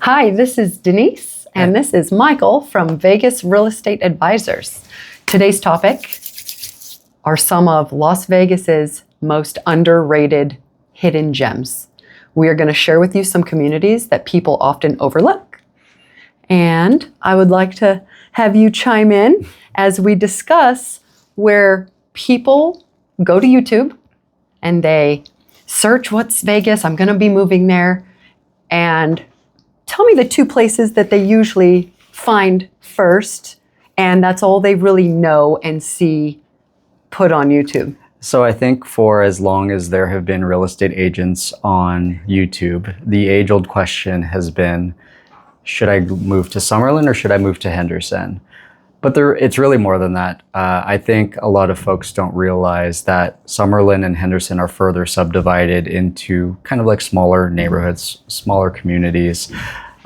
Hi, this is Denise, and this is Michael from Vegas Real Estate Advisors. Today's topic are some of Las Vegas's most underrated hidden gems. We are going to share with you some communities that people often overlook. And I would like to have you chime in as we discuss where people go to YouTube and they search what's Vegas, I'm going to be moving there, and tell me the two places that they usually find first, and that's all they really know and see put on YouTube. So I think for as long as there have been real estate agents on YouTube, the age-old question has been, should I move to Summerlin or should I move to Henderson? But it's really more than that. I think a lot of folks don't realize that Summerlin and Henderson are further subdivided into kind of like smaller neighborhoods, smaller communities.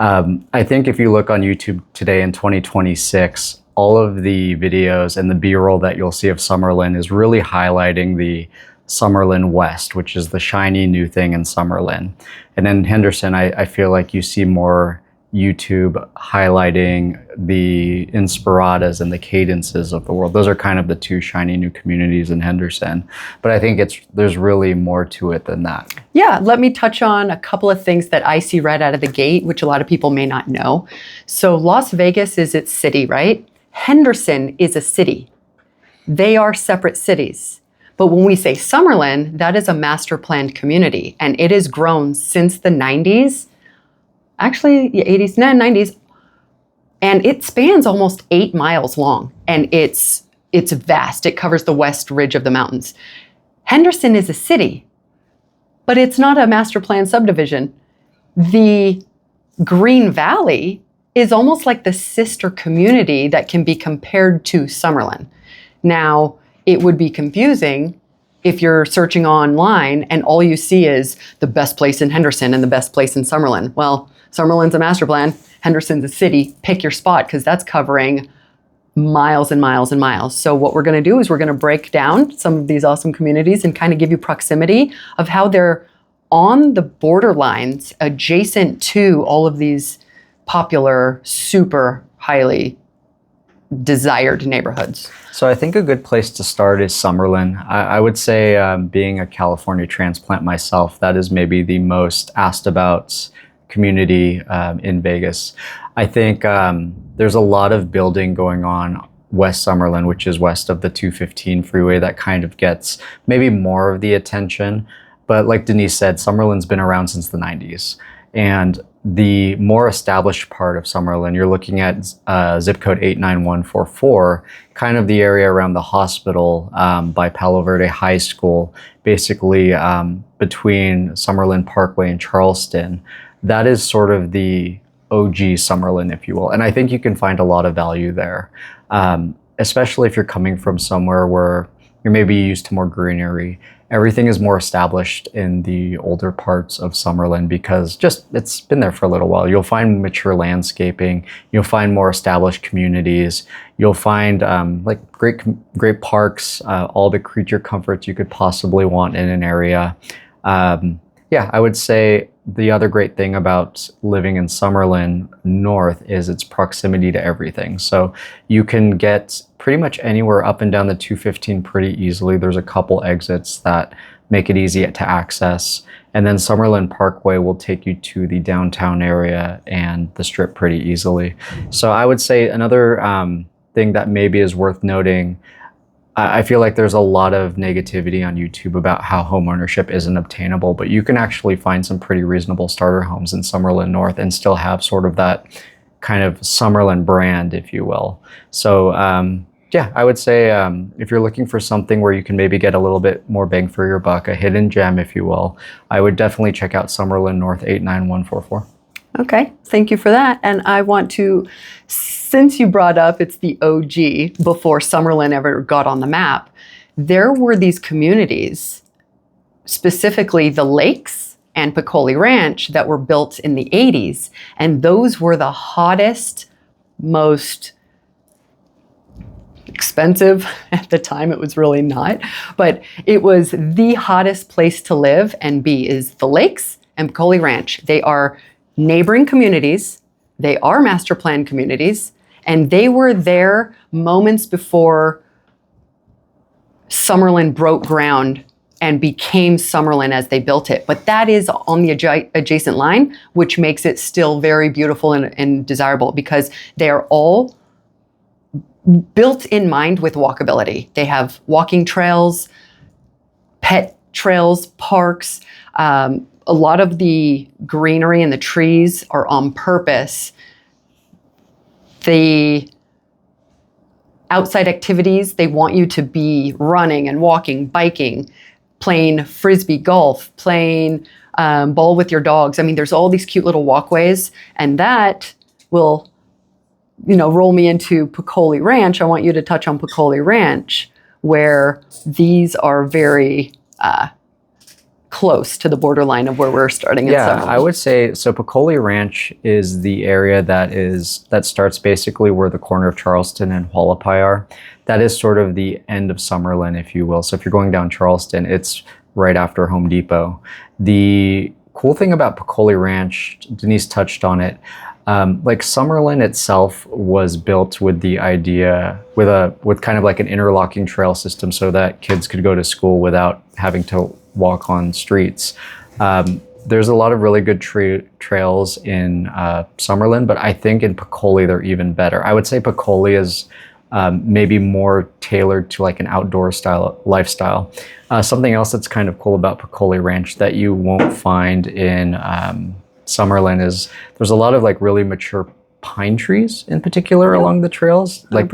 I think if you look on YouTube today in 2026, all of the videos and the B-roll that you'll see of Summerlin is really highlighting the Summerlin West, which is the shiny new thing in Summerlin. And in Henderson, I feel like you see more YouTube highlighting the Inspiradas and the Cadences of the world. Those are kind of the two shiny new communities in Henderson. But I think there's really more to it than that. Yeah, let me touch on a couple of things that I see right out of the gate, which a lot of people may not know. So Las Vegas is its city, right? Henderson is a city. They are separate cities. But when we say Summerlin, that is a master planned community, and it has grown since the 90s. Actually, the 80s, 90s, and it spans almost 8 miles long, and it's vast. It covers the west ridge of the mountains. Henderson is a city, but it's not a master plan subdivision. The Green Valley is almost like the sister community that can be compared to Summerlin. Now, it would be confusing if you're searching online and all you see is the best place in Henderson and the best place in Summerlin. Well, Summerlin's a master plan, Henderson's a city. Pick your spot, because that's covering miles and miles and miles. So what we're going to do is we're going to break down some of these awesome communities and kind of give you proximity of how they're on the borderlines adjacent to all of these popular, super highly desired neighborhoods. So I think a good place to start is Summerlin. I would say, being a California transplant myself, that is maybe the most asked about community in Vegas. I think there's a lot of building going on West Summerlin, which is west of the 215 freeway, that kind of gets maybe more of the attention. But like Denise said, Summerlin's been around since the 90s. And the more established part of Summerlin, you're looking at zip code 89144, kind of the area around the hospital by Palo Verde High School, basically between Summerlin Parkway and Charleston. That is sort of the OG Summerlin, if you will. And I think you can find a lot of value there, especially if you're coming from somewhere where you're maybe used to more greenery. Everything is more established in the older parts of Summerlin because it's been there for a little while. You'll find mature landscaping. You'll find more established communities. You'll find like great parks, all the creature comforts you could possibly want in an area. Yeah, I would say the other great thing about living in Summerlin North is its proximity to everything. So you can get pretty much anywhere up and down the 215 pretty easily. There's a couple exits that make it easy to access. And then Summerlin Parkway will take you to the downtown area and the Strip pretty easily. So I would say another thing that maybe is worth noting, I feel like there's a lot of negativity on YouTube about how homeownership isn't obtainable, but you can actually find some pretty reasonable starter homes in Summerlin North and still have sort of that kind of Summerlin brand, if you will. So yeah, I would say if you're looking for something where you can maybe get a little bit more bang for your buck, a hidden gem, if you will, I would definitely check out Summerlin North 89144. Okay, thank you for that. And I want to, since you brought up it's the OG before Summerlin ever got on the map, there were these communities, specifically the Lakes and Peccole Ranch, that were built in the 80s. And those were the hottest, most expensive. At the time, it was really not, but it was the hottest place to live and be is the Lakes and Peccole Ranch. They are neighboring communities. They are master plan communities, and they were there moments before Summerlin broke ground and became Summerlin as they built it. But that is on the adjacent line, which makes it still very beautiful and desirable, because they are all built in mind with walkability. They have walking trails, pet trails, parks. A lot of the greenery and the trees are on purpose. The outside activities, they want you to be running and walking, biking, playing frisbee golf, playing ball with your dogs. I mean, there's all these cute little walkways, and that will, roll me into Peccole Ranch. I want you to touch on Peccole Ranch, where these are very close to the borderline of where we're starting. Yeah, I would say, so Peccole Ranch is the area that starts basically where the corner of Charleston and Hualapai are. That is sort of the end of Summerlin, if you will. So if you're going down Charleston, it's right after Home Depot. The cool thing about Peccole Ranch, Denise touched on it, like Summerlin itself was built with the idea, with kind of like an interlocking trail system so that kids could go to school without having to walk on streets. There's a lot of really good trails in Summerlin, but I think in Peccole they're even better. I would say Peccole is maybe more tailored to like an outdoor style lifestyle. Something else that's kind of cool about Peccole Ranch that you won't find in Summerlin is there's a lot of like really mature pine trees in particular along the trails. Like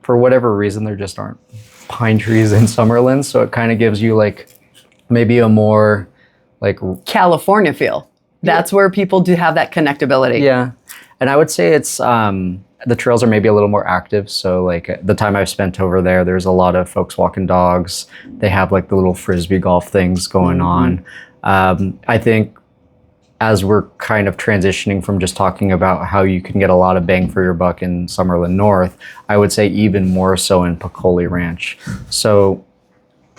for whatever reason, there just aren't pine trees in Summerlin. So it kind of gives you like maybe a more like California feel. That's where people do have that connectability. Yeah. And I would say it's, the trails are maybe a little more active. So like the time I've spent over there, there's a lot of folks walking dogs. They have like the little frisbee golf things going on. I think as we're kind of transitioning from just talking about how you can get a lot of bang for your buck in Summerlin North, I would say even more so in Peccole Ranch. So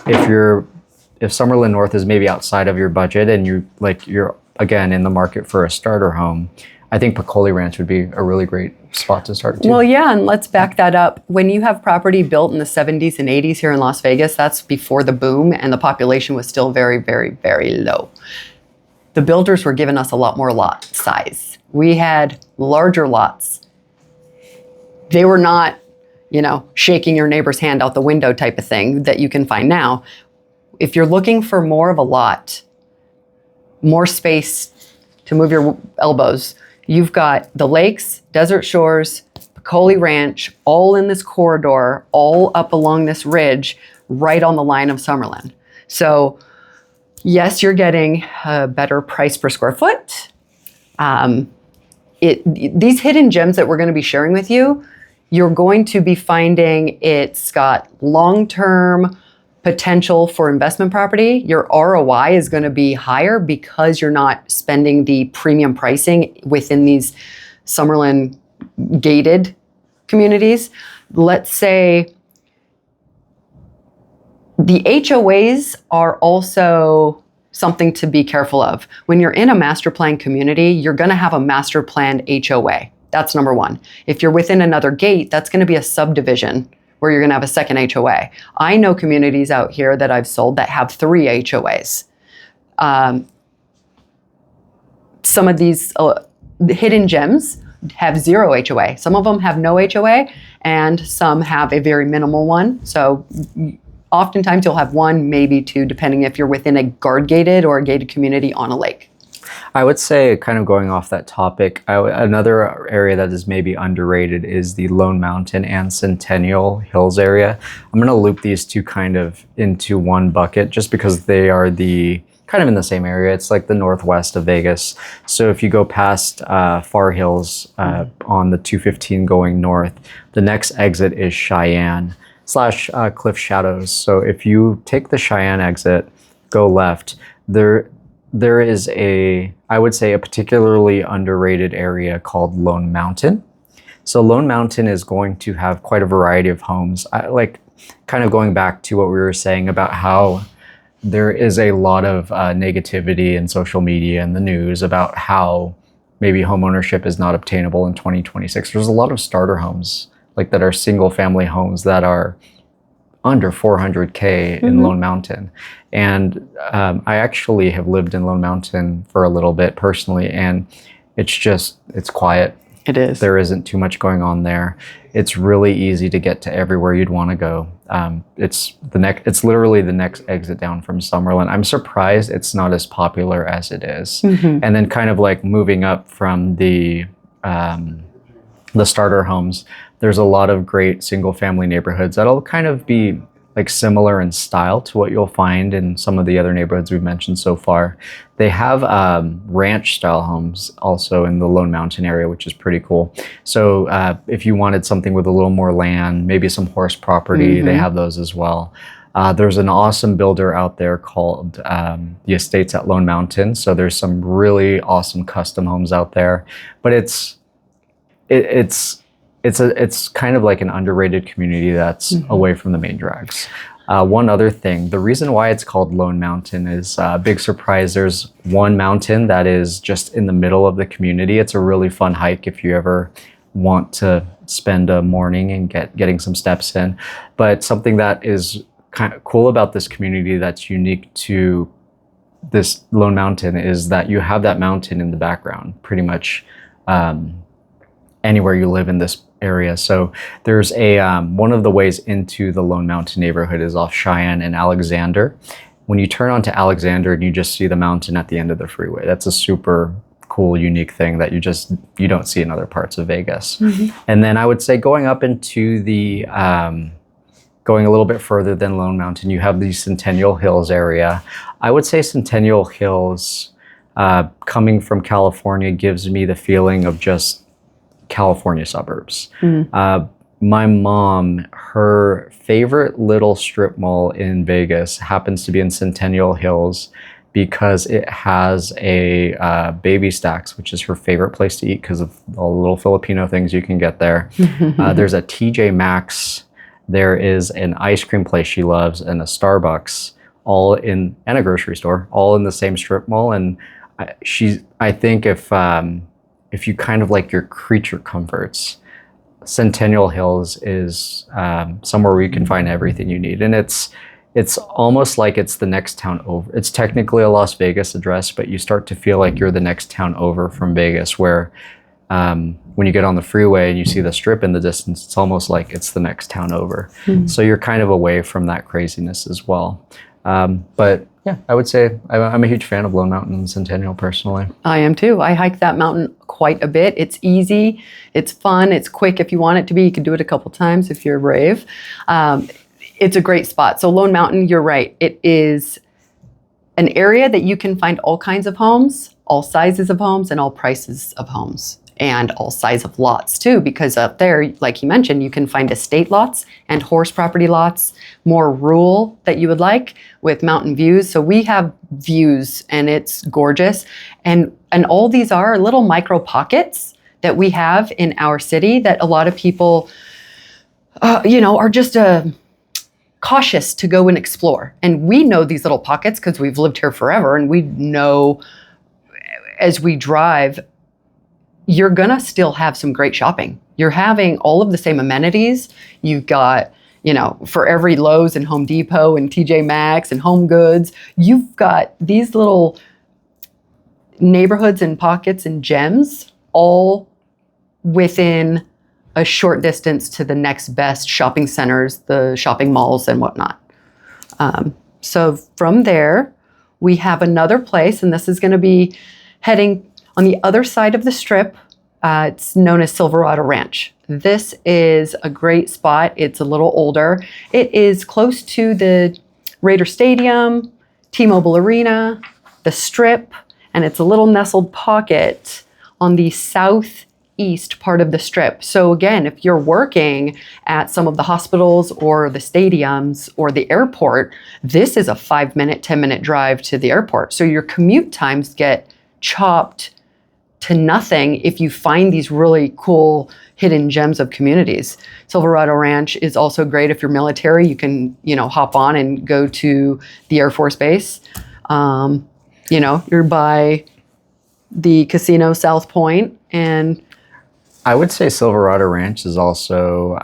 if Summerlin North is maybe outside of your budget and you're again in the market for a starter home, I think Peccole Ranch would be a really great spot to start too. Well, yeah, and let's back that up. When you have property built in the 70s and 80s here in Las Vegas, that's before the boom and the population was still very, very, very low. The builders were giving us a lot more lot size. We had larger lots. They were not, shaking your neighbor's hand out the window type of thing that you can find now. If you're looking for more of a lot, more space to move your elbows, you've got the lakes, desert shores, Peccole Ranch, all in this corridor, all up along this ridge, right on the line of Summerlin. So yes, you're getting a better price per square foot. These hidden gems that we're going to be sharing with you, you're going to be finding it's got long-term potential for investment property. Your ROI is going to be higher because you're not spending the premium pricing within these Summerlin gated communities. Let's say the HOAs are also something to be careful of. When you're in a master plan community, you're going to have a master planned HOA. That's number one. If you're within another gate, that's going to be a subdivision where you're going to have a second HOA. I know communities out here that I've sold that have 3 HOAs. Some of these hidden gems have 0 HOA. Some of them have no HOA, and some have a very minimal one. So oftentimes you'll have 1, maybe 2, depending if you're within a guard gated or a gated community on a lake. I would say, kind of going off that topic, another area that is maybe underrated is the Lone Mountain and Centennial Hills area. I'm going to loop these two kind of into one bucket just because they are kind of in the same area. It's like the northwest of Vegas. So if you go past Far Hills on the 215 going north, the next exit is Cheyenne / Cliff Shadows. So if you take the Cheyenne exit, go left, there is I would say a particularly underrated area called Lone Mountain. So Lone Mountain is going to have quite a variety of homes. Kind of going back to what we were saying about how there is a lot of negativity in social media and the news about how maybe home ownership is not obtainable in 2026. There's a lot of starter homes like that are single family homes that are under 400K in Lone Mountain. And I actually have lived in Lone Mountain for a little bit personally, and it's quiet. It is. There isn't too much going on there. It's really easy to get to everywhere you'd want to go. It's literally the next exit down from Summerlin. I'm surprised it's not as popular as it is. And then kind of like moving up from the starter homes, there's a lot of great single family neighborhoods that'll kind of be like similar in style to what you'll find in some of the other neighborhoods we've mentioned so far. They have ranch style homes also in the Lone Mountain area, which is pretty cool. So if you wanted something with a little more land, maybe some horse property, they have those as well. There's an awesome builder out there called the Estates at Lone Mountain. So there's some really awesome custom homes out there, but it's kind of like an underrated community that's away from the main drags. One other thing, the reason why it's called Lone Mountain is a big surprise. There's one mountain that is just in the middle of the community. It's a really fun hike if you ever want to spend a morning and getting some steps in. But something that is kind of cool about this community that's unique to this Lone Mountain is that you have that mountain in the background pretty much anywhere you live in this area. So there's one of the ways into the Lone Mountain neighborhood is off Cheyenne and Alexander. When you turn onto Alexander and you just see the mountain at the end of the freeway, that's a super cool, unique thing that you don't see in other parts of Vegas. And then I would say going up into the, going a little bit further than Lone Mountain, you have the Centennial Hills area. I would say Centennial Hills, coming from California, gives me the feeling of just California suburbs. My mom, her favorite little strip mall in Vegas happens to be in Centennial Hills because it has a Baby Stacks, which is her favorite place to eat because of all the little Filipino things you can get there. There's a TJ Maxx, there is an ice cream place she loves, and a Starbucks, and a grocery store, all in the same strip mall. And I think if you kind of like your creature comforts, Centennial Hills is somewhere where you can find everything you need. And it's almost like it's the next town over. It's technically a Las Vegas address, but you start to feel like you're the next town over from Vegas, where when you get on the freeway and you see the strip in the distance, it's almost like it's the next town over. So you're kind of away from that craziness as well. But yeah, I would say I'm a huge fan of Lone Mountain and Centennial personally. I am too. I hike that mountain quite a bit. It's easy, it's fun, it's quick if you want it to be. You can do it a couple times if you're brave. It's a great spot. So Lone Mountain, you're right. It is an area that you can find all kinds of homes, all sizes of homes, and all prices of homes. And all size of lots too, because up there, like you mentioned, you can find estate lots and horse property lots, more rural that you would like with mountain views. So we have views and it's gorgeous. And all these are little micro pockets that we have in our city that a lot of people, are just cautious to go and explore. And we know these little pockets because we've lived here forever, and we know as we drive, you're gonna still have some great shopping. You're having all of the same amenities. You've got, for every Lowe's and Home Depot and TJ Maxx and Home Goods, you've got these little neighborhoods and pockets and gems all within a short distance to the next best shopping centers, the shopping malls and whatnot. So from there, we have another place, and this is gonna be heading on the other side of the strip. It's known as Silverado Ranch. This is a great spot. It's a little older. It is close to the Raider Stadium, T-Mobile Arena, the Strip, and it's a little nestled pocket on the southeast part of the Strip. So again, if you're working at some of the hospitals or the stadiums or the airport, this is a 5-minute, 10-minute drive to the airport. So your commute times get chopped to nothing if you find these really cool hidden gems of communities. Silverado Ranch is also great if you're military. You can, hop on and go to the Air Force Base. You're by the casino South Point, and I would say Silverado Ranch is also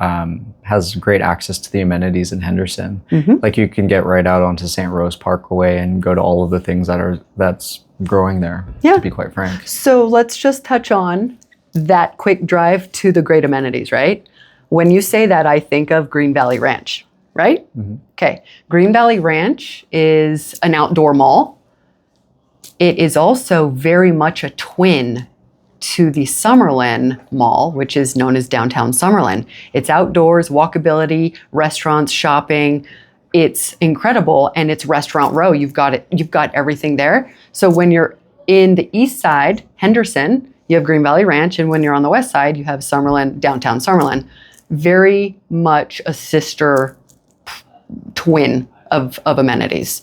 has great access to the amenities in Henderson. Like you can get right out onto St. Rose Parkway and go to all of the things that's growing there. Yeah. To be quite frank. So let's just touch on that quick drive to the great amenities, right? When you say that, I think of Green Valley Ranch, right? Okay. Green Valley Ranch is an outdoor mall. It is also very much a twin to the Summerlin Mall, which is known as downtown Summerlin. It's outdoors, walkability, restaurants, shopping. It's incredible, and it's restaurant row. You've got it. You've got everything there. So when you're in the east side, Henderson, you have Green Valley Ranch, and when you're on the west side, you have Summerlin, downtown Summerlin. Very much a sister twin of amenities.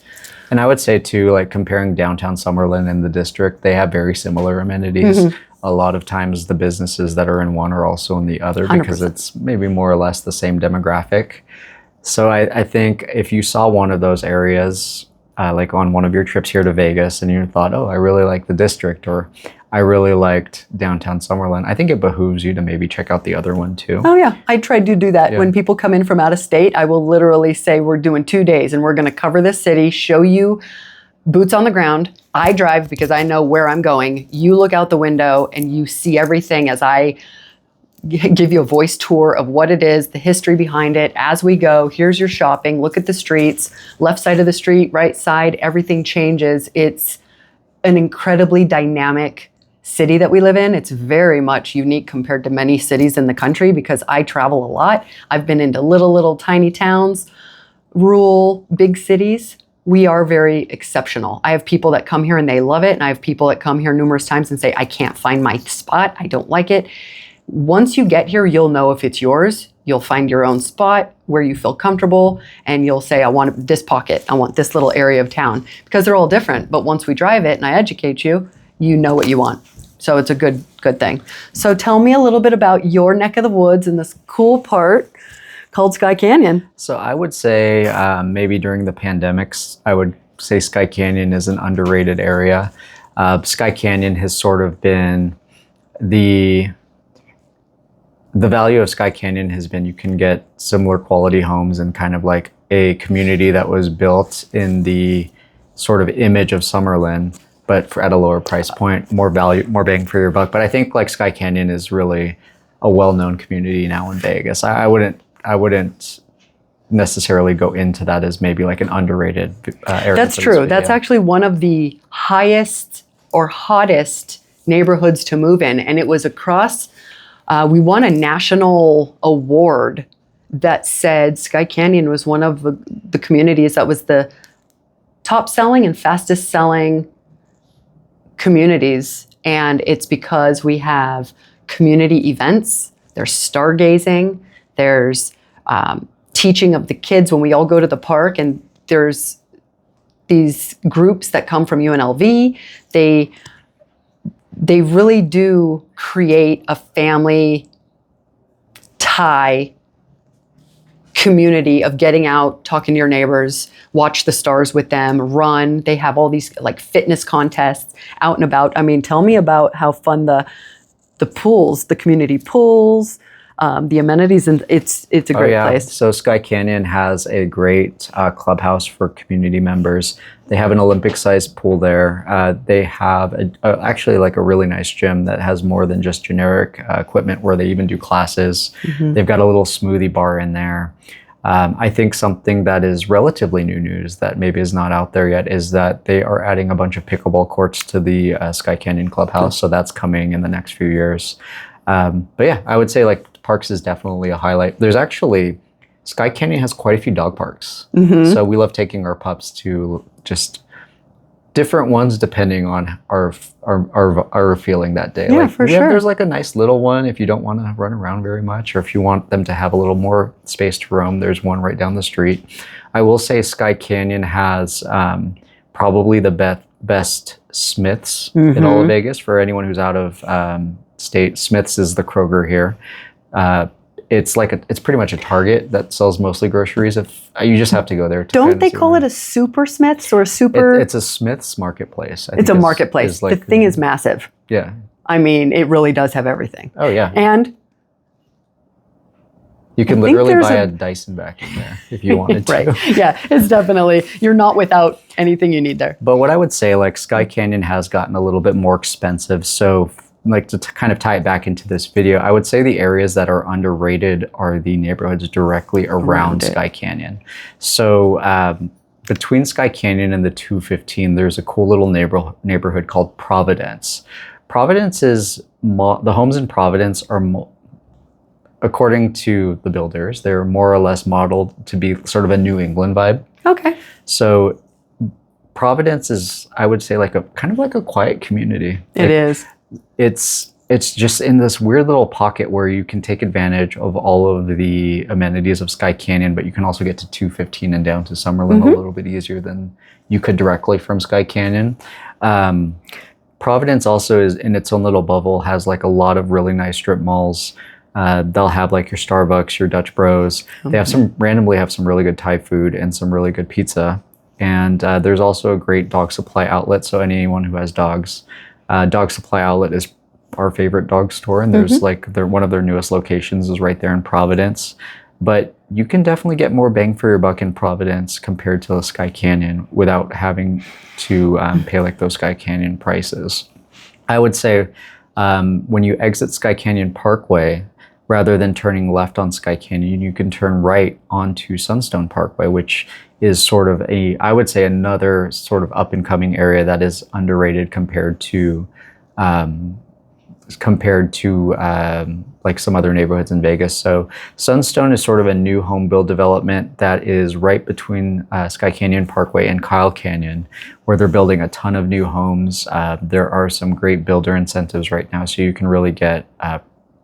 And I would say too, like comparing downtown Summerlin and the district, they have very similar amenities. A lot of times the businesses that are in one are also in the other because 100%. it's maybe more or less the same demographic. So I think if you saw one of those areas, like on one of your trips here to Vegas, and you thought, oh, I really like the district, or I really liked downtown Summerlin, I think it behooves you to maybe check out the other one too. Oh yeah, I tried to do that. When people come in from out of state, I will literally say we're doing 2 days and we're going to cover this city, show you boots on the ground. I drive because I know where I'm going. You look out the window and you see everything as I give you a voice tour of what it is, the history behind it. As we go, here's your shopping. Look at the streets, left side of the street, right side, everything changes. It's an incredibly dynamic city that we live in. It's very much unique compared to many cities in the country because I travel a lot. I've been into little tiny towns, rural, big cities. We are very exceptional. I have people that come here and they love it. And I have people that come here numerous times and say, I can't find my spot. I don't like it. Once you get here, you'll know if it's yours. You'll find your own spot where you feel comfortable, and you'll say, I want this pocket. I want this little area of town, because they're all different. But once we drive it and I educate you, you know what you want. So it's a good thing. So tell me a little bit about your neck of the woods and this cool part called Sky Canyon. So I would say maybe during the pandemics, I would say Sky Canyon is an underrated area. Sky Canyon has sort of been the value of Sky Canyon has been you can get similar quality homes and kind of like a community that was built in the sort of image of Summerlin, but at a lower price point, more value, more bang for your buck. But I think like Sky Canyon is really a well-known community now in Vegas. I wouldn't necessarily go into that as maybe like an underrated area. That's true. That's actually one of the highest or hottest neighborhoods to move in. And it was across, we won a national award that said Sky Canyon was one of the communities that was the top selling and fastest selling communities. And it's because we have community events, there's stargazing, there's teaching of the kids when we all go to the park, and there's these groups that come from UNLV. They really do create a family tie community of getting out, talking to your neighbors, watch the stars with them, run. They have all these like fitness contests out and about. I mean, tell me about how fun the pools, the community pools, the amenities, and it's a great place. So Sky Canyon has a great clubhouse for community members. They have an Olympic-sized pool there. They have actually like a really nice gym that has more than just generic equipment, where they even do classes. They've got a little smoothie bar in there. I think something that is relatively new news that maybe is not out there yet is that they are adding a bunch of pickleball courts to the Sky Canyon clubhouse. So that's coming in the next few years. But yeah, I would say like parks is definitely a highlight. There's actually, Sky Canyon has quite a few dog parks. So we love taking our pups to just different ones depending on our feeling that day. Yeah, like, for sure. There's like a nice little one if you don't want to run around very much, or if you want them to have a little more space to roam, there's one right down the street. I will say Sky Canyon has probably the best Smiths in all of Vegas. For anyone who's out of state, Smiths is the Kroger here. It's pretty much a Target that sells mostly groceries. If you just have to go there. Don't they call it a Super Smiths or a super? It's a Smiths marketplace. It's a marketplace. The thing is massive. Yeah. I mean, it really does have everything. Oh, yeah. And you can I think literally there's buy a Dyson vacuum there if you wanted to. right. Yeah, it's definitely, you're not without anything you need there. But what I would say, like, Sky Canyon has gotten a little bit more expensive. So like to kind of tie it back into this video, I would say the areas that are underrated are the neighborhoods directly around Sky Canyon. So between Sky Canyon and the 215, there's a cool little neighborhood called Providence. Providence is, the homes in Providence are, according to the builders, they're more or less modeled to be sort of a New England vibe. Okay. So Providence is, I would say, like a kind of like a quiet community. It is. It's just in this weird little pocket where you can take advantage of all of the amenities of Sky Canyon, but you can also get to 215 and down to Summerlin a little bit easier than you could directly from Sky Canyon. Providence also is in its own little bubble, has like a lot of really nice strip malls. They'll have like your Starbucks, your Dutch Bros. They have randomly have some really good Thai food and some really good pizza. And there's also a great dog supply outlet. So anyone who has dogs, Dog Supply Outlet is our favorite dog store. And there's one of their newest locations is right there in Providence. But you can definitely get more bang for your buck in Providence compared to the Sky Canyon without having to pay like those Sky Canyon prices. I would say when you exit Sky Canyon Parkway, rather than turning left on Sky Canyon, you can turn right onto Sunstone Parkway, which is sort of I would say another sort of up and coming area that is underrated compared to like some other neighborhoods in Vegas. So Sunstone is sort of a new home build development that is right between Sky Canyon Parkway and Kyle Canyon, where they're building a ton of new homes. There are some great builder incentives right now, so you can really get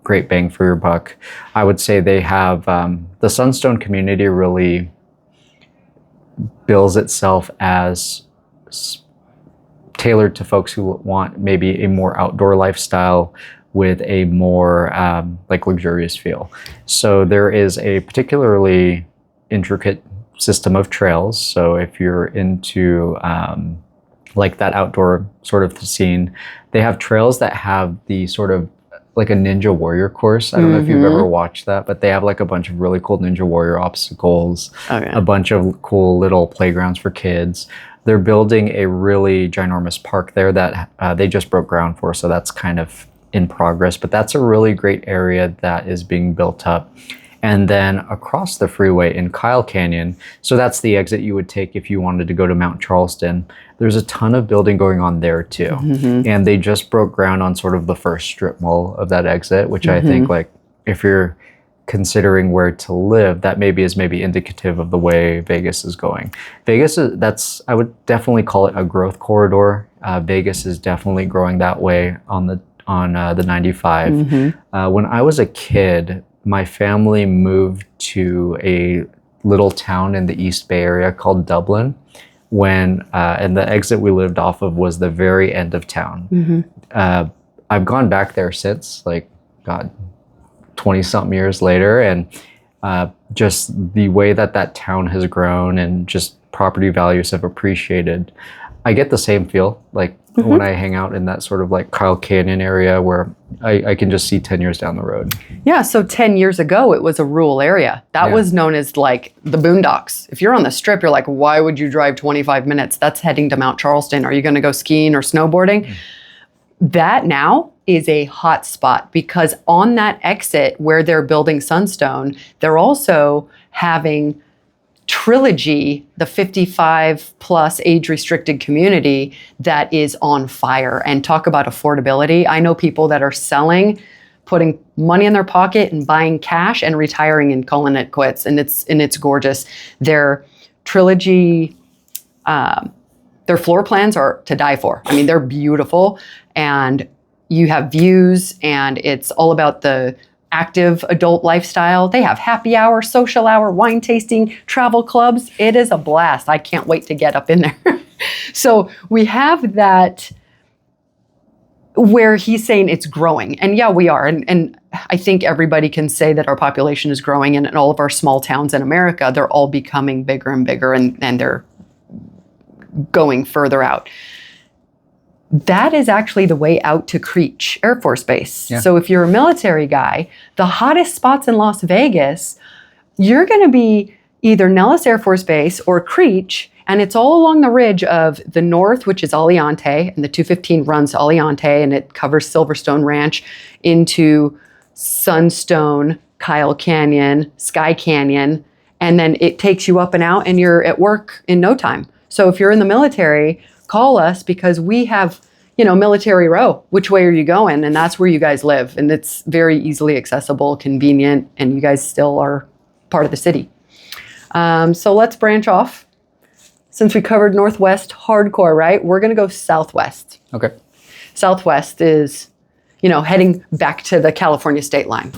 great bang for your buck. I would say they have, the Sunstone community really bills itself as tailored to folks who want maybe a more outdoor lifestyle with a more like luxurious feel. So there is a particularly intricate system of trails. So if you're into like that outdoor sort of scene, they have trails that have the sort of like a Ninja Warrior course. I don't know if you've ever watched that, but they have like a bunch of really cool Ninja Warrior obstacles, a bunch of cool little playgrounds for kids. They're building a really ginormous park there that they just broke ground for, so that's kind of in progress, but that's a really great area that is being built up. And then across the freeway in Kyle Canyon, so that's the exit you would take if you wanted to go to Mount Charleston. There's a ton of building going on there too. And they just broke ground on sort of the first strip mall of that exit, which I think, like, if you're considering where to live, that is maybe indicative of the way Vegas is going. Vegas is, I would definitely call it a growth corridor. Vegas is definitely growing that way on the 95. When I was a kid, my family moved to a little town in the East Bay area called Dublin, and the exit we lived off of was the very end of town. I've gone back there since, like, God, 20-something years later, and just the way that town has grown and just property values have appreciated, I get the same feel, like, when I hang out in that sort of like Kyle Canyon area where I can just see 10 years down the road. Yeah, so 10 years ago, it was a rural area. That was known as like the boondocks. If you're on the strip, you're like, why would you drive 25 minutes? That's heading to Mount Charleston. Are you going to go skiing or snowboarding? That now is a hot spot because on that exit where they're building Sunstone, they're also having Trilogy, the 55 plus age restricted community that is on fire. And talk about affordability. I know people that are selling, putting money in their pocket and buying cash and retiring and calling it quits. And it's gorgeous. Their Trilogy, their floor plans are to die for. I mean, they're beautiful and you have views and it's all about the active adult lifestyle. They have happy hour, social hour, wine tasting, travel clubs. It is a blast. I can't wait to get up in there. So we have that where he's saying it's growing. And yeah, we are. And I think everybody can say that our population is growing and in all of our small towns in America, they're all becoming bigger and bigger and they're going further out. that is actually the way out to Creech Air Force Base. Yeah. So if you're a military guy, the hottest spots in Las Vegas, you're going to be either Nellis Air Force Base or Creech, and it's all along the ridge of the north, which is Aliante, and the 215 runs to Aliante, and it covers Silverstone Ranch into Sunstone, Kyle Canyon, Sky Canyon, and then it takes you up and out, and you're at work in no time. So if you're in the military, call us, because we have, military row. Which way are you going? And that's where you guys live. And it's very easily accessible, convenient, and you guys still are part of the city. So let's branch off. Since we covered Northwest hardcore, right? We're going to go Southwest. Okay. Southwest is, heading back to the California state line.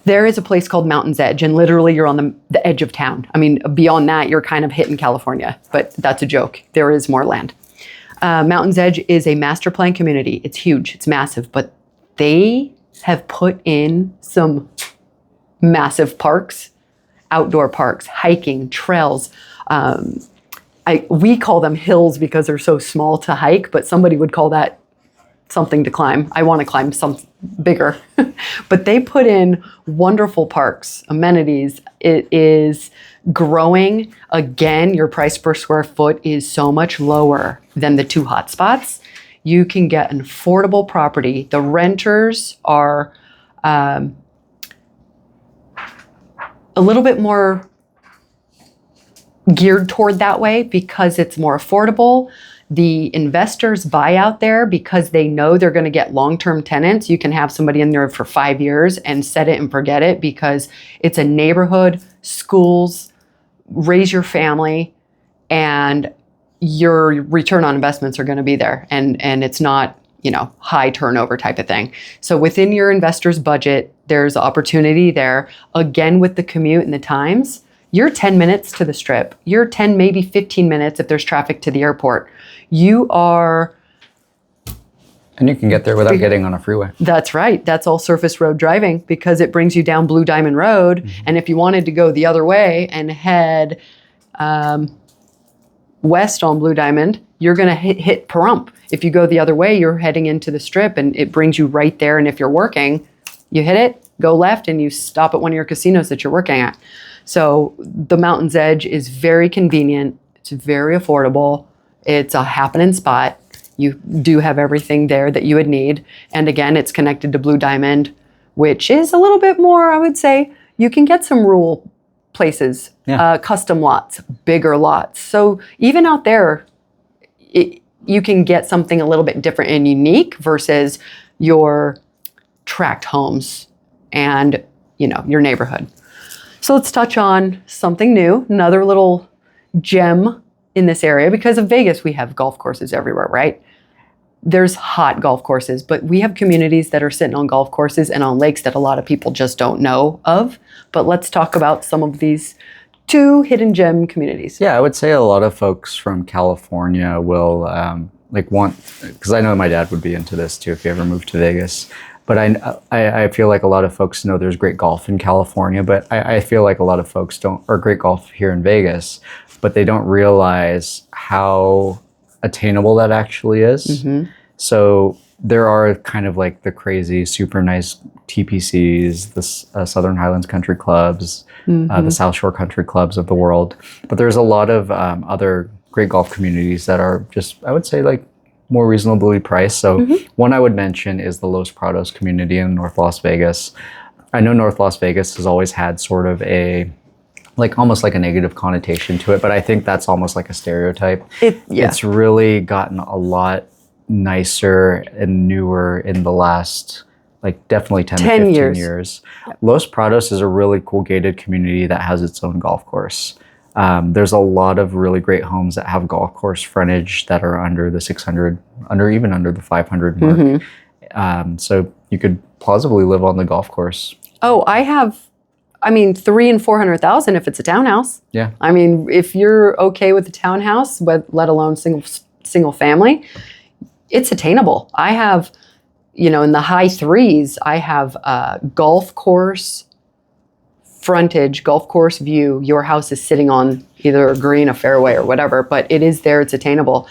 There is a place called Mountain's Edge, and literally you're on the edge of town. I mean, beyond that, you're kind of hitting California, but that's a joke. There is more land. Mountain's Edge is a master plan community. It's huge, it's massive, but they have put in some massive parks, outdoor parks, hiking, trails. We call them hills because they're so small to hike, but somebody would call that something to climb. I want to climb some bigger. But they put in wonderful parks, amenities. It is growing. Again, your price per square foot is so much lower than the two hot spots. You can get an affordable property. The renters are a little bit more geared toward that way because it's more affordable. The investors buy out there because they know they're going to get long-term tenants. You can have somebody in there for 5 years and set it and forget it because it's a neighborhood, schools, raise your family, and your return on investments are going to be there. And it's not, high turnover type of thing. So within your investor's budget, there's opportunity there. Again, with the commute and the times, you're 10 minutes to the Strip. You're 10, maybe 15 minutes if there's traffic to the airport. You are... And you can get there without getting on a freeway. That's right. That's all surface road driving because it brings you down Blue Diamond Road. Mm-hmm. And if you wanted to go the other way and head west on Blue Diamond, you're going to hit Pahrump. If you go the other way, you're heading into the Strip and it brings you right there. And if you're working, you hit it, go left, and you stop at one of your casinos that you're working at. So the Mountain's Edge is very convenient. It's very affordable. It's a happening spot. You do have everything there that you would need. And again, it's connected to Blue Diamond, which is a little bit more, I would say, you can get some rural places, custom lots, bigger lots. So even out there, you can get something a little bit different and unique versus your tract homes and, your neighborhood. So let's touch on something new, another little gem in this area. Because of Vegas, we have golf courses everywhere, right? There's hot golf courses, but we have communities that are sitting on golf courses and on lakes that a lot of people just don't know of. But let's talk about some of these two hidden gem communities. Yeah, I would say a lot of folks from California will want, because I know my dad would be into this too if he ever moved to Vegas. But I feel like a lot of folks know there's great golf in California, but I feel like a lot of folks or great golf here in Vegas, but they don't realize how attainable that actually is. Mm-hmm. So there are kind of like the crazy, super nice TPCs, the Southern Highlands Country Clubs, the South Shore Country Clubs of the world. But there's a lot of other great golf communities that are just, I would say, like more reasonably priced. So one I would mention is the Los Prados community in North Las Vegas. I know North Las Vegas has always had sort of almost like a negative connotation to it, but I think that's almost like a stereotype. It's really gotten a lot nicer and newer in the last, definitely 10 to 15 years. Yep. Los Prados is a really cool gated community that has its own golf course. There's a lot of really great homes that have golf course frontage that are under the 600, even under the 500 mark. So you could plausibly live on the golf course. Oh, I have, 300,000 and 400,000 if it's a townhouse. Yeah. If you're okay with a townhouse, but let alone single family, it's attainable. I have, in the high threes, I have a golf course frontage, golf course view. Your house is sitting on either a green, a fairway, or whatever, but it is there. It's attainable.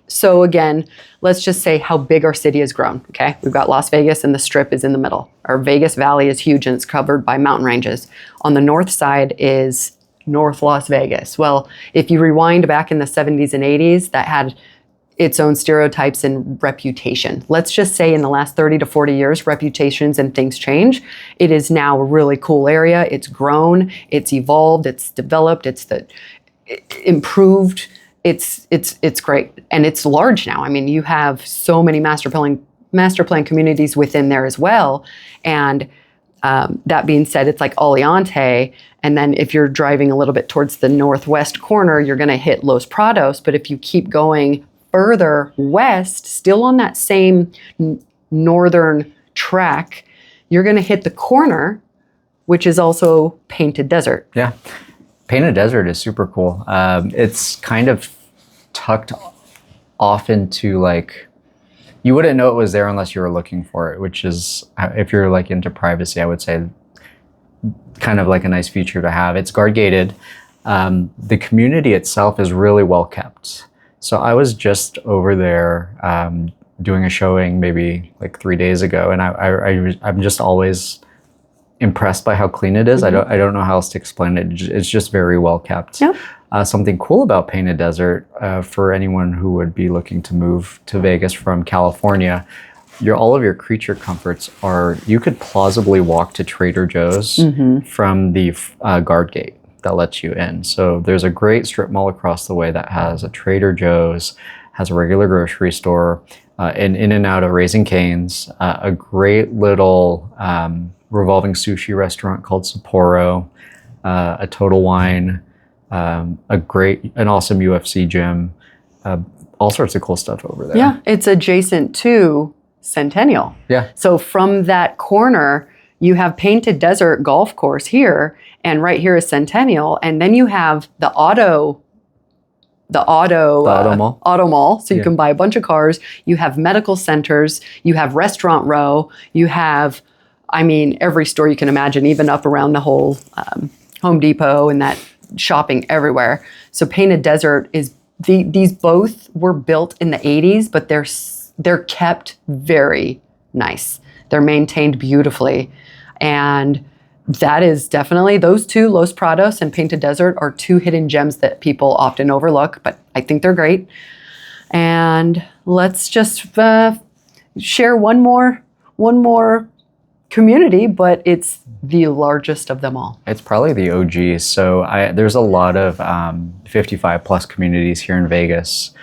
So again, let's just say how big our city has grown, okay? We've got Las Vegas and the Strip is in the middle. Our Vegas Valley is huge and it's covered by mountain ranges. On the north side is North Las Vegas. Well, if you rewind back in the 70s and 80s, that had its own stereotypes and reputation. Let's just say in the last 30 to 40 years, reputations and things change. It is now a really cool area. It's grown, it's evolved, it's developed, improved. It's great, and it's large now. I mean, you have so many master plan communities within there as well. And that being said, it's like Aliante, and then if you're driving a little bit towards the northwest corner, you're going to hit Los Prados. But if you keep going further west, still on that same northern track, you're going to hit the corner, which is also Painted Desert. Yeah. Painted Desert is super cool. It's kind of tucked off into like, you wouldn't know it was there unless you were looking for it, which is, if you're like into privacy, I would say kind of like a nice feature to have. It's guard gated. The community itself is really well kept. So I was just over there doing a showing maybe like 3 days ago, and I'm just always impressed by how clean it is. Mm-hmm. I don't know how else to explain it. It's just very well kept. Yeah. Something cool about Painted Desert for anyone who would be looking to move to Vegas from California, all of your creature comforts are, you could plausibly walk to Trader Joe's from the guard gate that lets you in. So there's a great strip mall across the way that has a Trader Joe's, has a regular grocery store, and in and out of Raising Cane's, a great little revolving sushi restaurant called Sapporo, a Total Wine, an awesome UFC gym, all sorts of cool stuff over there. Yeah, it's adjacent to Centennial. Yeah. So from that corner, you have Painted Desert Golf Course here, and right here is Centennial, and then you have the auto mall. Auto mall, so you can buy a bunch of cars. You have medical centers. You have Restaurant Row. You have, I mean, every store you can imagine, even up around the whole Home Depot and that shopping everywhere. So Painted Desert is, these both were built in the 80s, but they're kept very nice. They're maintained beautifully. And that is definitely, those two, Los Prados and Painted Desert, are two hidden gems that people often overlook, but I think they're great. And let's just share one more community, but it's the largest of them all. It's probably the OG. So there's a lot of 55 plus communities here in Vegas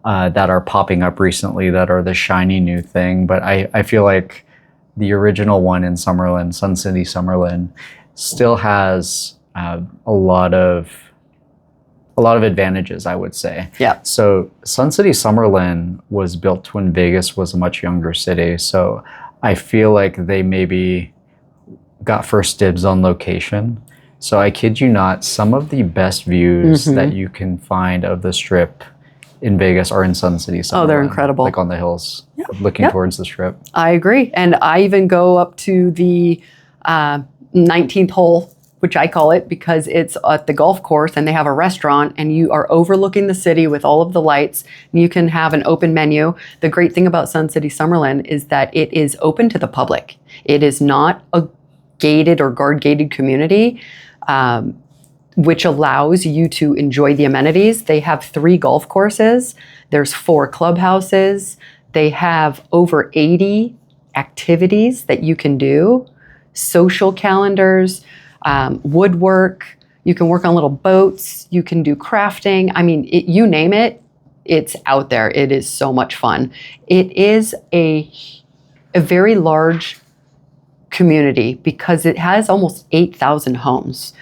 that are popping up recently that are the shiny new thing. But I feel like the original one in Summerlin, Sun City Summerlin, still has a lot of advantages, I would say. Yeah. So Sun City Summerlin was built when Vegas was a much younger city. So I feel like they maybe got first dibs on location. So I kid you not, some of the best views that you can find of the Strip in Vegas are in Sun City Summerlin. Oh, they're incredible. Like on the hills, looking towards the Strip. I agree. And I even go up to the 19th hole, which I call it, because it's at the golf course and they have a restaurant and you are overlooking the city with all of the lights. And you can have an open menu. The great thing about Sun City Summerlin is that it is open to the public. It is not a gated or guard gated community, which allows you to enjoy the amenities. They have 3 golf courses. There's 4 clubhouses. They have over 80 activities that you can do, social calendars, woodwork. You can work on little boats. You can do crafting. I mean, you name it, it's out there. It is so much fun. It is a very large community because it has almost 8,000 homes.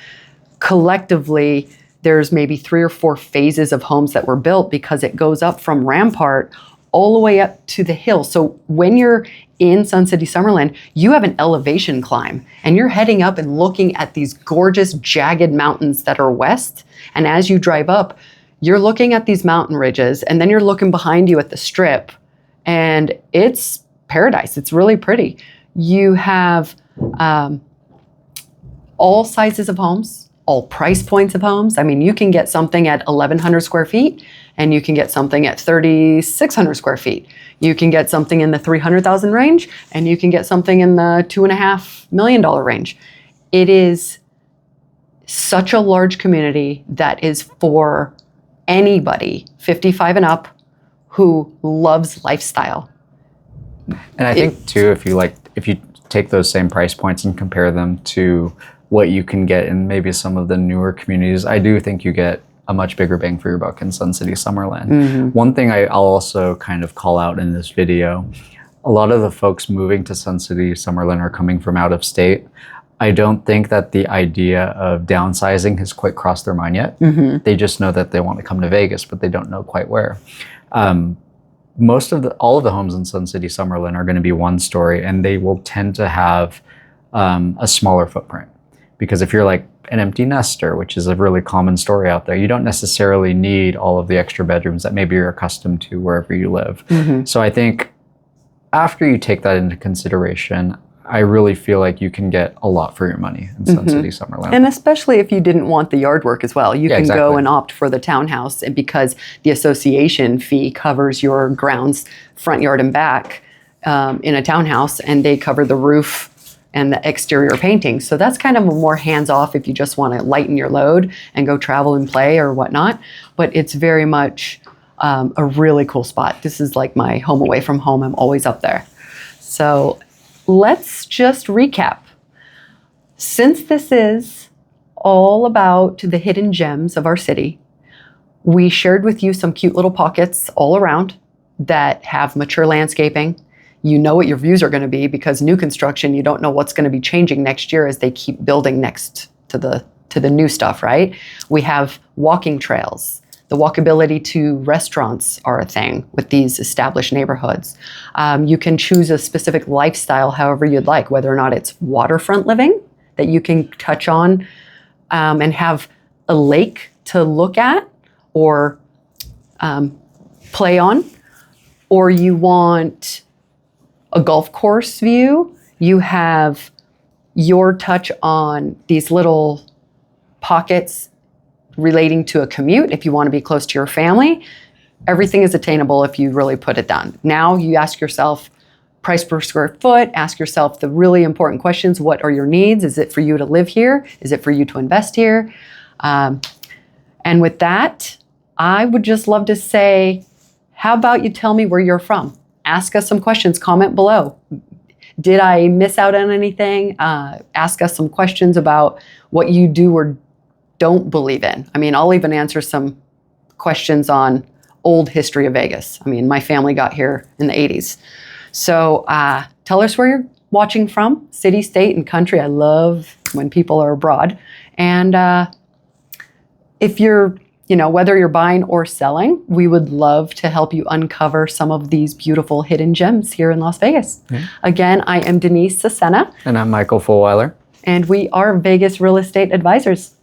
Collectively, there's maybe 3 or 4 phases of homes that were built because it goes up from Rampart all the way up to the hill. So when you're in Sun City Summerlin, you have an elevation climb and you're heading up and looking at these gorgeous jagged mountains that are west. And as you drive up, you're looking at these mountain ridges and then you're looking behind you at the Strip, and it's paradise. It's really pretty. You have all sizes of homes, all price points of homes. I mean, you can get something at 1,100 square feet and you can get something at 3,600 square feet. You can get something in the 300,000 range and you can get something in the $2.5 million range. It is such a large community that is for anybody 55 and up who loves lifestyle. And I think too, if you take those same price points and compare them to what you can get in maybe some of the newer communities, I do think you get a much bigger bang for your buck in Sun City, Summerlin. Mm-hmm. One thing I'll also kind of call out in this video, a lot of the folks moving to Sun City, Summerlin are coming from out of state. I don't think that the idea of downsizing has quite crossed their mind yet. Mm-hmm. They just know that they want to come to Vegas, but they don't know quite where. All of the homes in Sun City, Summerlin are going to be one story, and they will tend to have a smaller footprint. Because if you're like an empty nester, which is a really common story out there, you don't necessarily need all of the extra bedrooms that maybe you're accustomed to wherever you live. Mm-hmm. So I think after you take that into consideration, I really feel like you can get a lot for your money in Sun City, Summerlin. And especially if you didn't want the yard work as well. You can go and opt for the townhouse, and because the association fee covers your grounds, front yard and back in a townhouse, and they cover the roof and the exterior painting. So that's kind of a more hands-off if you just want to lighten your load and go travel and play or whatnot. But it's very much a really cool spot. This is like my home away from home. I'm always up there. So let's just recap. Since this is all about the hidden gems of our city, we shared with you some cute little pockets all around that have mature landscaping. You know what your views are going to be because new construction, you don't know what's going to be changing next year as they keep building next to the new stuff, right? We have walking trails. The walkability to restaurants are a thing with these established neighborhoods. You can choose a specific lifestyle however you'd like, whether or not it's waterfront living that you can touch on and have a lake to look at or play on, or you want a golf course view. You have your touch on these little pockets relating to a commute if you want to be close to your family. Everything is attainable if you really put it down. Now you ask yourself price per square foot, ask yourself the really important questions. What are your needs? Is it for you to live here? Is it for you to invest here? And with that, I would just love to say, how about you tell me where you're from? Ask us some questions, comment below. Did I miss out on anything? Ask us some questions about what you do or don't believe in. I mean, I'll even answer some questions on old history of Vegas. I mean, my family got here in the 80s. So tell us where you're watching from, city, state, and country. I love when people are abroad. And if you're, whether you're buying or selling, we would love to help you uncover some of these beautiful hidden gems here in Las Vegas. Yeah. Again, I am Denise Cesena. And I'm Michael Fulwiler. And we are Vegas Real Estate Advisors.